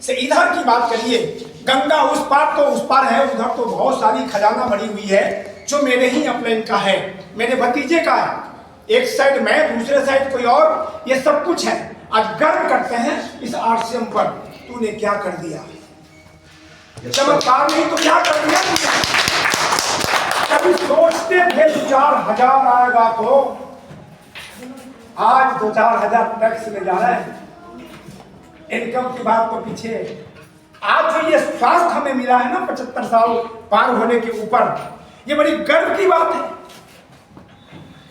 से इधर की बात करिए, गंगा उस पार तो उस पार है, उधर तो बहुत सारी खजाना भरी हुई है जो मेरे ही अपलाइन का है, मेरे भतीजे का है। एक साइड मैं, दूसरे साइड कोई और, ये सब कुछ है। आज गर्व करते हैं इस आरसीएम पर। तूने क्या कर दिया? चमत्कार नहीं तो क्या कर दिया? कभी सोचते थे 4,000 आएगा तो आज 2-4,000 टैक्स में जा रहा है। इनकम की बात तो पीछे, आज जो ये स्वास्थ्य हमें मिला है ना 75 साल पार होने के ऊपर, ये बड़ी गर्व की बात है।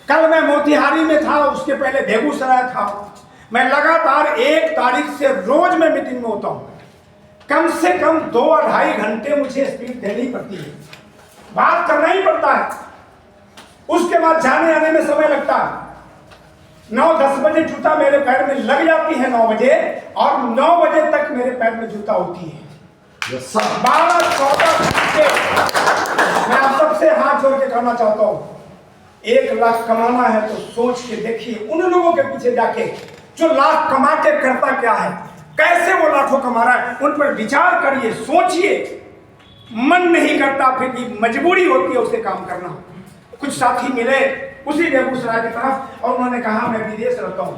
कल मैं मोतिहारी में था, उसके पहले बेगूसराय था। मैं लगातार 1 तारीख से रोज मैं मीटिंग में होता हूं। कम से कम 2-2.5 घंटे मुझे स्पीच देनी पड़ती है, बात करना ही पड़ता है। उसके बाद जाने आने में समय लगता है। 9-10 बजे जूता मेरे पैर में लग जाती है 9 बजे, और 9 बजे तक मेरे पैर में जूता होती है। 12-14 घंटे। मैं आप सबसे हाथ जोड़ के कहना चाहता हूँ, 1 लाख कमाना है तो सोच के देखिए उन लोगों के पीछे जाके जो लाख कमा के करता क्या है, कैसे वो लाखों कमा रहा है, उन पर विचार करिए, सोचिए। मन नहीं करता, फिर भी मजबूरी होती है उसे काम करना। कुछ साथी मिले उसी बेगूसराय की तरफ, और उन्होंने कहा मैं विदेश रहता हूं।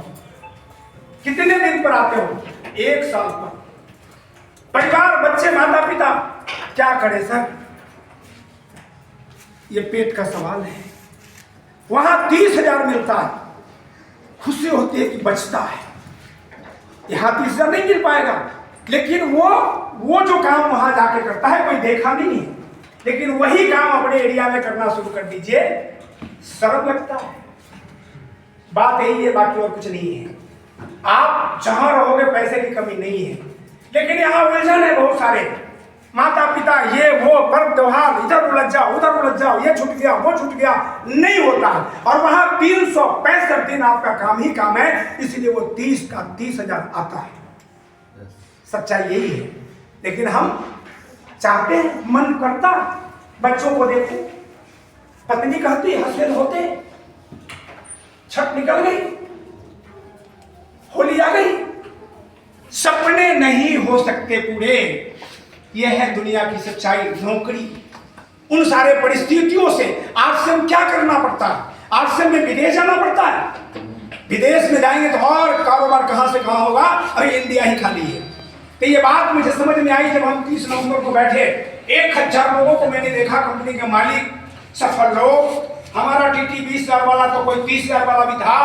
कितने दिन पर आते हो? 1 साल पर। परिवार, बच्चे, माता पिता, क्या करे सर? ये पेट का सवाल है। वहां 30,000 मिलता है, खुशी होती है कि बचता है। यहां 30,000 नहीं मिल पाएगा, लेकिन वो जो काम वहां जाके करता है कोई देखा नहीं है, लेकिन वही काम अपने एरिया में करना शुरू कर दीजिए, शर्म लगता है। बात यही है, बाकी और कुछ नहीं है। आप जहां रहोगे पैसे की कमी नहीं है, लेकिन यहाँ उलझन है बहुत सारे। माता पिता, ये वो पर्व त्योहार, इधर उलझ जाओ उधर उलझ जाओ, ये छूट गया वो छूट गया, नहीं होता। और वहां 365 दिन आपका काम ही काम है, इसलिए वो 30 का 30,000 आता है। सच्चाई यही है। लेकिन हम चाहते हैं, मन करता, बच्चों को देखो, पत्नी कहती हंसते होते, छठ निकल गई, होली आ गई, सपने नहीं हो सकते पूरे। यह है दुनिया की सच्चाई। नौकरी, उन सारे परिस्थितियों से आरसीएम क्या करना पड़ता है? आरसीएम में विदेश जाना पड़ता है। विदेश में जाएंगे तो और कारोबार कहां से कहां होगा, अभी इंडिया ही खाली है। तो ये बात मुझे समझ में आई जब हम 30 नवंबर को बैठे। 1,000 लोगों को मैंने देखा, कंपनी के मालिक, सफल लोग। हमारा टीटी 20,000 वाला तो कोई 30,000 वाला भी था,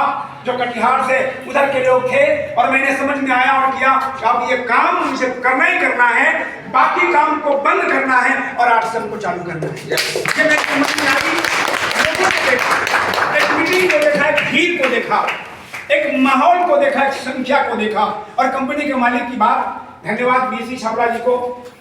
जो कटिहार से उधर के लोग थे। और मैंने समझ में आया और किया कि अब ये काम मुझे करना ही करना है, बाकी काम को बंद करना है और आरसीएम को चालू करना है। ये मेरी समझ में आई। लोगों को देखा, एक मीटिंग को देखा, एक भीड़ को देखा, एक माहौल को देखा, एक संख्या को देखा, और कंपनी के मालिक की बात, धन्यवाद बीसी छाबड़ा जी को।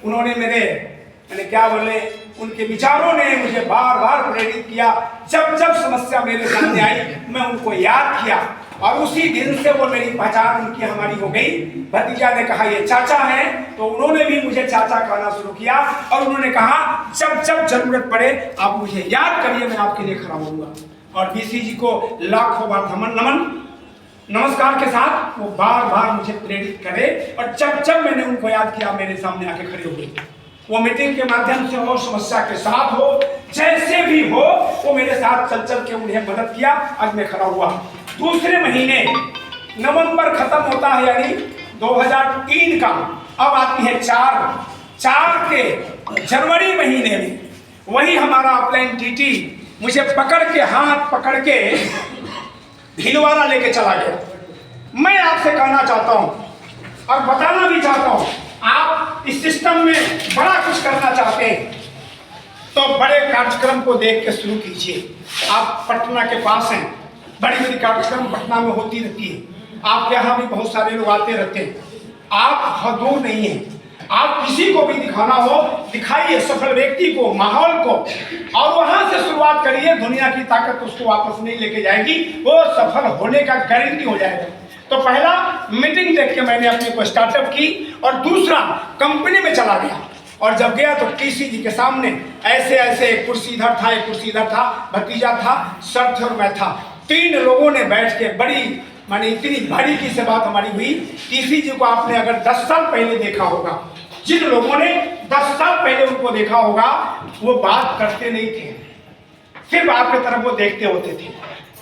उन्होंने मैंने क्या बोले, उनके विचारों ने मुझे बार बार प्रेरित किया। जब जब समस्या मेरे सामने आई मैं उनको याद किया, और उसी दिन से वो मेरी पहचान उनकी हमारी हो गई। भतीजा ने कहा ये चाचा है, तो उन्होंने भी मुझे चाचा कहना शुरू किया, और उन्होंने कहा जब जब जरूरत पड़े आप मुझे याद करिए, मैं आपके लिए खड़ा होऊंगा। और बीसी जी को लाखों बार नमन नमस्कार के साथ वो बार बार मुझे प्रेरित करे, और जब जब मैंने उनको याद किया मेरे सामने आके खड़े हो गए। वो मीटिंग के माध्यम से हो, समस्या के साथ हो, जैसे भी हो, वो मेरे साथ चल चल के उन्हें मदद किया। आज मैं खड़ा हुआ। दूसरे महीने नवंबर खत्म होता है, यानी 2003 का, अब आती है 4 के जनवरी महीने में वही हमारा अपलाइन टीटी मुझे पकड़ के, हाथ पकड़ के भीलवाड़ा लेके चला गया। मैं आपसे कहना चाहता हूं और बताना भी चाहता हूं, आप इस सिस्टम में बड़ा कुछ करना चाहते हैं तो बड़े कार्यक्रम को देख के शुरू कीजिए। आप पटना के पास हैं, बड़ी बड़ी कार्यक्रम पटना में होती रहती है, आपके यहाँ भी बहुत सारे लोग आते रहते हैं। आप दूर नहीं हैं, आप किसी को भी दिखाना हो दिखाइए, सफल व्यक्ति को, माहौल को, और वहां से शुरुआत करिए। दुनिया की ताकत उसको वापस नहीं लेके जाएगी, वो सफल होने का गारंटी हो जाएगा। तो पहला मीटिंग देख के मैंने अपने को स्टार्टअप की, और दूसरा कंपनी में चला गया। और जब गया तो टीसी जी के सामने ऐसे ऐसे, एक कुर्सी इधर था, एक कुर्सी इधर था, भतीजा था, सर थे और मैं था। 3 लोगों ने बैठ के बड़ी माने इतनी बड़ी की से बात हमारी हुई। टीसी जी को आपने अगर 10 साल पहले देखा होगा, जिन लोगों ने 10 साल पहले उनको देखा होगा, वो बात करते नहीं थे, सिर्फ आपके तरफ वो देखते होते थे,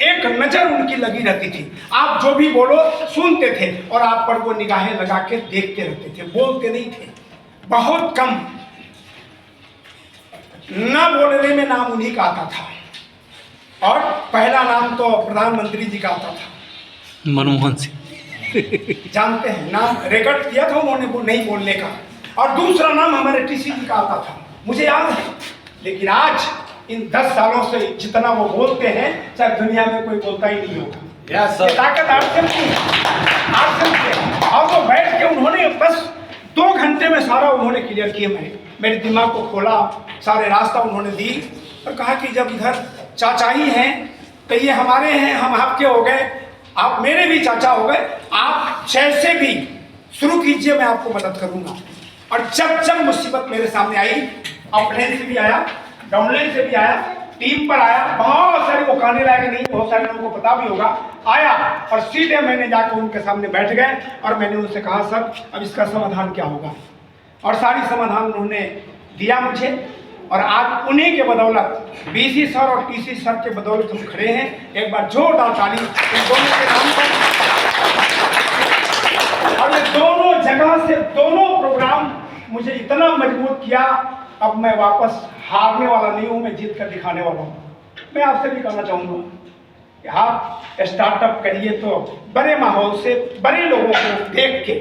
एक नजर उनकी लगी रहती थी, आप जो भी बोलो सुनते थे और आप पर वो निगाहें लगा के देखते रहते थे, बोलते नहीं थे, बहुत कम। ना बोलने में नाम उन्हीं का आता था, और पहला नाम तो प्रधानमंत्री जी का आता था, मनमोहन सिंह। जानते हैं, नाम रिकॉर्ड किया था उन्होंने नहीं बोलने का। और दूसरा नाम हमारे टीसी जी का आता था, मुझे याद है। लेकिन आज इन 10 सालों से जितना वो बोलते हैं, शायद दुनिया में कोई बोलता ही नहीं होगा। ये ताकत आरसीएम की। और वो बैठ के उन्होंने बस 2 घंटे में सारा उन्होंने क्लियर किया। मेरे दिमाग को खोला, सारे रास्ता उन्होंने दी और कहा कि जब इधर चाचा ही हैं तो ये हमारे हैं, हम आपके हो गए, आप मेरे भी चाचा हो गए, आप जैसे भी शुरू कीजिए, मैं आपको मदद करूंगा। और जब जब मुसीबत मेरे सामने आई, अपलेन से भी आया, डाउनलाइन से भी आया, टीम पर आया, बहुत सारी वो कहने लायक नहीं, बहुत सारे लोगों को पता भी होगा, आया और सीधे मैंने जाकर उनके सामने बैठ गए और मैंने उनसे कहा सर अब इसका समाधान क्या होगा। और सारी समाधान उन्होंने दिया मुझे, और आज उन्हीं के बदौलत, बीसी सर और टीसी सर के बदौलत हम खड़े हैं। एक बार जोरदार ताली इन दोनों के नाम पर। और ये दोनों जगह से दोनों प्रोग्राम मुझे इतना मजबूत किया, अब मैं वापस हारने वाला नहीं हूं, मैं जीत कर दिखाने वाला हूं। मैं आपसे भी कहना चाहूंगा कि आप स्टार्टअप करिए तो बड़े माहौल से, बड़े लोगों को देख के,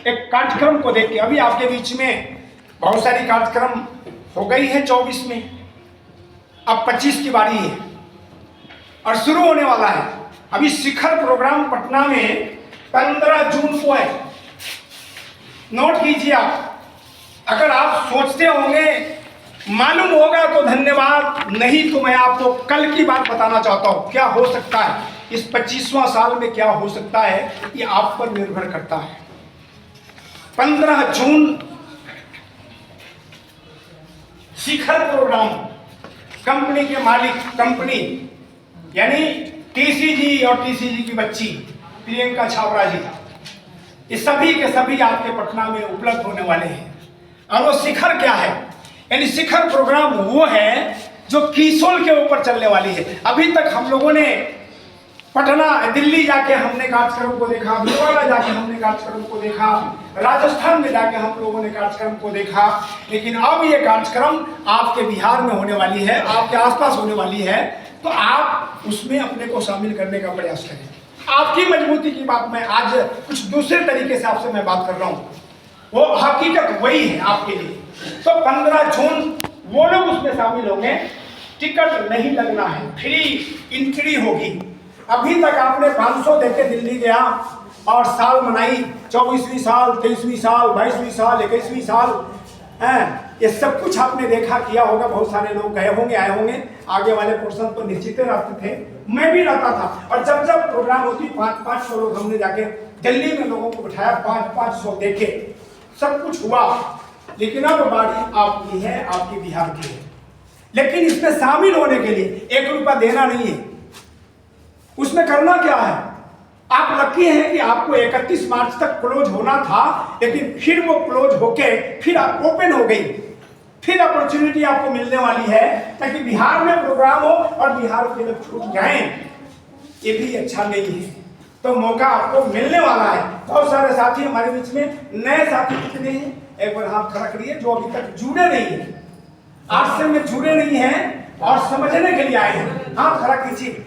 एक कार्यक्रम को देख के। अभी आपके बीच में बहुत सारी कार्यक्रम हो गई है 24 में, अब 25 की बारी है और शुरू होने वाला है। अभी शिखर प्रोग्राम पटना में 15 जून को है, नोट कीजिए आप। अगर आप सोचते होंगे, मालूम होगा तो धन्यवाद, नहीं तो मैं आपको कल की बात बताना चाहता हूं। क्या हो सकता है इस 25वां साल में, क्या हो सकता है, ये आप पर निर्भर करता है। 15 जून शिखर प्रोग्राम, कंपनी के मालिक, कंपनी यानी टीसी जी और टीसी जी की बच्ची प्रियंका छाबड़ा जी, ये सभी के सभी आपके पटना में उपलब्ध होने वाले हैं। और वो शिखर क्या है, यानी शिखर प्रोग्राम वो है जो किशोर के ऊपर चलने वाली है। अभी तक हम लोगों ने पटना, दिल्ली जाके हमने कार्यक्रम को देखा, भिलवाड़ा जाके हमने कार्यक्रम को देखा, राजस्थान में जाके हम लोगों ने कार्यक्रम को देखा, लेकिन अब ये कार्यक्रम आपके बिहार में होने वाली है, आपके आसपास होने वाली है, तो आप उसमें अपने को शामिल करने का प्रयास करें। आपकी मजबूती की बात मैं आज कुछ दूसरे तरीके से आपसे मैं बात कर रहा हूँ, वो हकीकत वही है आपके लिए। तो 15 जून वो लोग उसमें शामिल होंगे, टिकट नहीं लगना है, फ्री एंट्री होगी। अभी तक आपने 500 देके दिल्ली गया और साल मनाई, 24वीं साल, 23वीं साल, 22वीं साल, 21वीं साल, ये सब कुछ आपने देखा, किया होगा। बहुत सारे लोग गए होंगे, आए होंगे, आगे वाले पोर्शन तो निश्चित रहते थे, मैं भी रहता था। और जब जब प्रोग्राम होती 500 लोग हमने जाके दिल्ली में लोगों को बिठाया, 500 देखे, सब कुछ हुआ। लेकिन अब बारी आपकी है, आपकी बिहार की है। लेकिन इसमें शामिल होने के लिए 1 रुपया देना नहीं है। उसमें करना क्या है, आप लकी हैं कि आपको 31 मार्च तक क्लोज होना था, लेकिन फिर वो क्लोज होके फिर आप ओपन हो गई, फिर अपॉर्चुनिटी आपको मिलने वाली है, ताकि बिहार में प्रोग्राम हो और बिहार के लोग छूट जाएं, ये भी अच्छा नहीं है। तो मौका आपको मिलने वाला है। बहुत सारे साथी हमारे बीच में, नए साथी कितने हैं, एक बार हाथ खड़ा करिए, जो अभी तक जुड़े नहीं है, आश्रम में जुड़े नहीं हैं और समझने के लिए आए हैं, हाथ खड़ा कीजिए,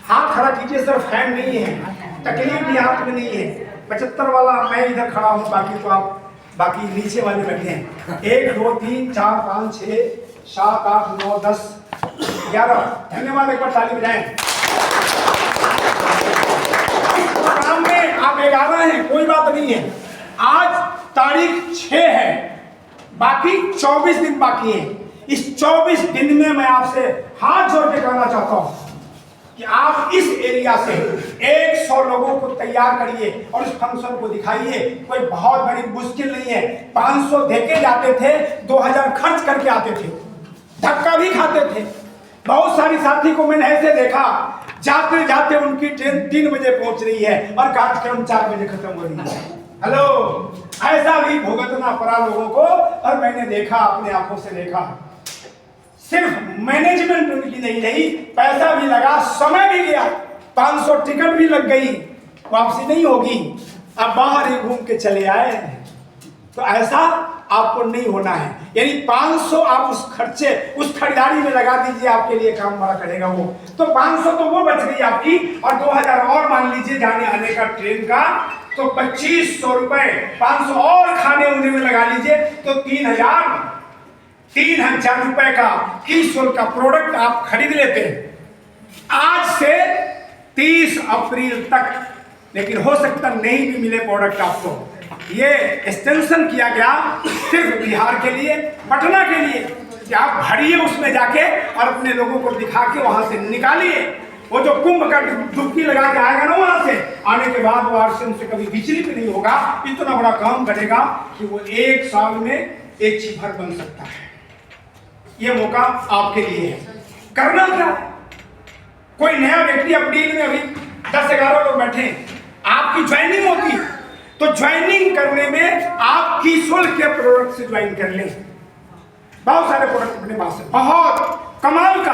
हाथ खड़ा कीजिए। सिर्फ हैंड नहीं है, तकलीफ भी हाथ में नहीं है। 75 वाला मैं इधर खड़ा हूँ, बाकी तो आप बाकी नीचे वाले बैठे हैं। 1 2 3 4 5 6 7 8 9 10 11, धन्यवाद, एक बार ताली बजाएं। प्रोग्राम में आप 11 हैं, कोई बात नहीं है। आज तारीख 6 है, बाकी 24 दिन बाकी है। इस 24 दिन में मैं आपसे हाथ जोड़ के कहना चाहता हूं कि आप इस एरिया से 100 लोगों को तैयार करिए और इस फंक्शन को दिखाइए। कोई बहुत बड़ी मुश्किल नहीं है। 500 देके जाते थे, 2000 खर्च करके आते थे, धक्का भी खाते थे। बहुत सारी साथी को मैंने ऐसे देखा, जाते जाते उनकी ट्रेन 3 बजे पहुंच रही है और कार्यक्रम 4 बजे खत्म हो रही है। हेलो, ऐसा भी भुगतना पड़ा लोगों को। और मैंने देखा, अपने आंखों से देखा, सिर्फ मैनेजमेंट उनकी नहीं रही, पैसा भी लगा, समय भी गया, 500 टिकट भी लग गई, वापसी नहीं होगी, अब बाहर ही घूम के चले आए। तो ऐसा आपको नहीं होना है। यानी 500 आप उस खर्चे, उस खरीदारी में लगा दीजिए, आपके लिए काम बड़ा करेगा वो। तो 500 तो वो बच गई आपकी, और 2000 और मान लीजिए जाने आने का ट्रेन का, तो 2500 रुपए, 500 और खाने उने में लगा लीजिए, तो 3000 रुपए का कीसोल का प्रोडक्ट आप खरीद लेते आज से 30 अप्रैल तक। लेकिन हो सकता नहीं भी मिले प्रोडक्ट आपको। ये एक्सटेंशन किया गया सिर्फ बिहार के लिए, पटना के लिए, कि आप भरिए उसमें जाके और अपने लोगों को दिखा के वहां से निकालिए। वो जो कुंभ का डुबकी लगा के आएगा ना, वहां से आने के बाद वो आरसीएम से कभी विचलित नहीं होगा। इतना बड़ा काम करेगा कि वो 1 साल में एक चीफर बन सकता है। ये मौका आपके लिए है। करना क्या? कोई नया व्यक्ति अप्रैल में, अभी 10-11 लोग बैठे, आपकी ज्वाइनिंग होती, तो ज्वाइनिंग करने में आप कीसोल के प्रोडक्ट से ज्वाइन कर लें। बहुत सारे प्रोडक्ट अपने पास है, बहुत कमाल का।